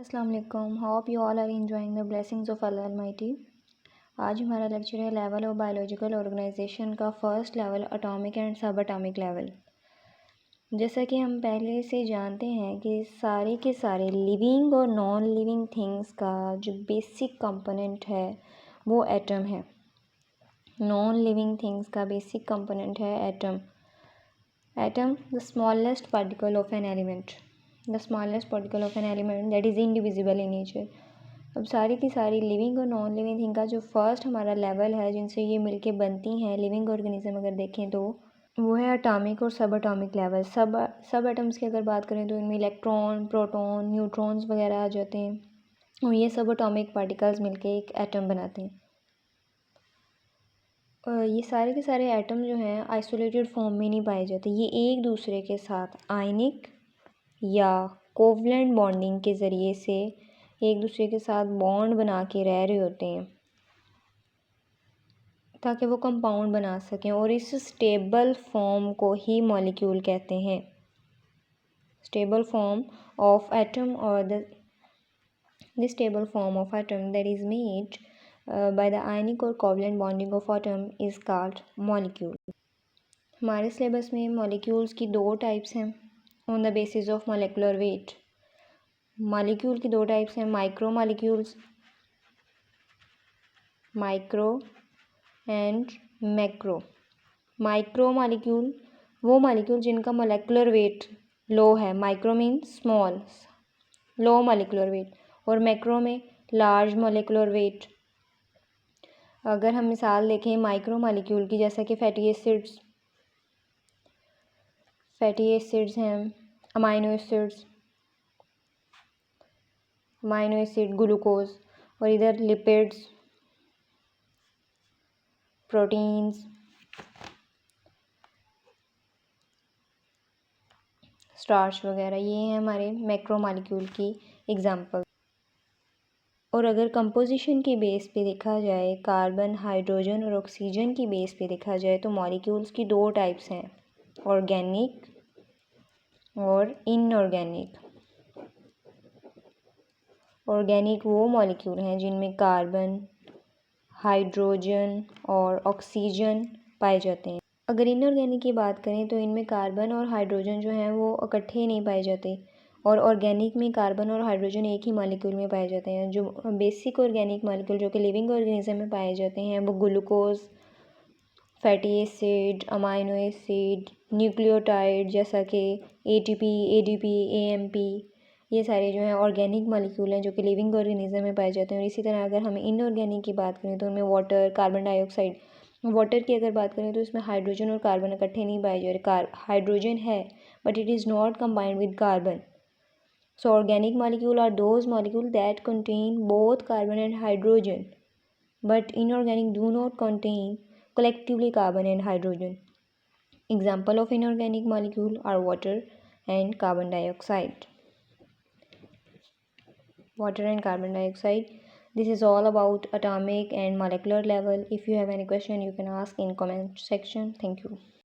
अस्सलाम वालेकुम। Hope you all are enjoying the blessings of Allah almighty. आज हमारा लेक्चर है लेवल ऑफ बायोलॉजिकल ऑर्गेनाइजेशन का first level, atomic and subatomic level. जैसा कि हम पहले से जानते हैं कि सारे के सारे लिविंग और नॉन लिविंग थिंग्स का जो बेसिक कंपोनेंट है वो एटम है। नॉन लिविंग थिंग्स का बेसिक कंपोनेंट है atom. Atom the smallest particle of an element, the smallest particle of an element that is indivisible in nature. अब सारी की सारी लिविंग और नॉन लिविंग थिंग का जो फर्स्ट हमारा लेवल है जिनसे ये मिलके बनती हैं लिविंग ऑर्गेनिज्म, अगर देखें तो वो है एटॉमिक और सब एटॉमिक लेवल। सब एटम्स की अगर बात करें तो इनमें इलेक्ट्रॉन, प्रोटॉन, न्यूट्रॉन्स वगैरह आ जाते हैं और ये सब एटॉमिक पार्टिकल्स मिलके एक एटम बनाते हैं। ये सारे के सारे एटम जो हैं आइसोलेटेड फॉर्म में नहीं पाए जाते, ये एक दूसरे के साथ आयनिक या कोवलेंट बॉन्डिंग के ज़रिए से एक दूसरे के साथ बॉन्ड बना के रह रहे होते हैं ताकि वो कंपाउंड बना सकें, और इस स्टेबल फॉर्म को ही मॉलिक्यूल कहते हैं। स्टेबल फॉर्म ऑफ एटम और the stable form of atom that is made by the ionic or covalent bonding of atom is called molecule। हमारे सिलेबस में मॉलिक्यूल्स की दो टाइप्स हैं on the basis of molecular weight. Molecule की दो types हैं, micro molecules, micro and macro. Micro molecule वो molecule जिनका मोलिकुलर वेट लो है, micro mean small, low molecular weight, और मैक्रो में लार्ज मोलिकुलर वेट। अगर हम मिसाल देखें माइक्रो मॉलिक्यूल की, जैसा कि फैटी एसिड्स हैं, अमाइनो एसिड, ग्लूकोज, और इधर लिपिड्स, प्रोटीन्स, स्टार्च वगैरह, ये हैं हमारे मैक्रो मॉलिक्यूल की एग्जांपल। और अगर कंपोजिशन की बेस पे देखा जाए, कार्बन, हाइड्रोजन और ऑक्सीजन की बेस पे देखा जाए, तो मॉलिक्यूल्स की दो टाइप्स हैं, ऑर्गेनिक और इनऑर्गेनिक। ऑर्गेनिक वो मॉलिक्यूल हैं जिनमें कार्बन, हाइड्रोजन और ऑक्सीजन पाए जाते हैं। अगर इनऑर्गेनिक की बात करें तो इनमें कार्बन और हाइड्रोजन जो हैं वो इकट्ठे नहीं पाए जाते, और ऑर्गेनिक में कार्बन और हाइड्रोजन एक ही मॉलिक्यूल में पाए जाते हैं। जो बेसिक ऑर्गेनिक मॉलिक्यूल जो कि लिविंग ऑर्गेनिज्म में पाए जाते हैं वो glucose, fatty acid, amino acid, nucleotide जैसा कि ATP, ADP, AMP, ये सारे जो हैं ऑर्गेनिक मॉलिक्यूल हैं जो कि लिविंग ऑर्गेनिज्म में पाए जाते हैं। और इसी तरह अगर हम इनऑर्गेनिक की बात करें तो उनमें वाटर, कार्बन डाइऑक्साइड। वाटर की अगर बात करें तो इसमें हाइड्रोजन और कार्बन इकट्ठे नहीं पाए जा रहे, हाइड्रोजन है but it is not combined with carbon. So organic molecule are those molecules that contain both carbon and hydrogen, but inorganic do not contain collectively carbon and hydrogen. Example of inorganic molecule are water and carbon dioxide. Water and carbon dioxide. This is all about atomic and molecular level. If you have any question, you can ask in comment section. Thank you.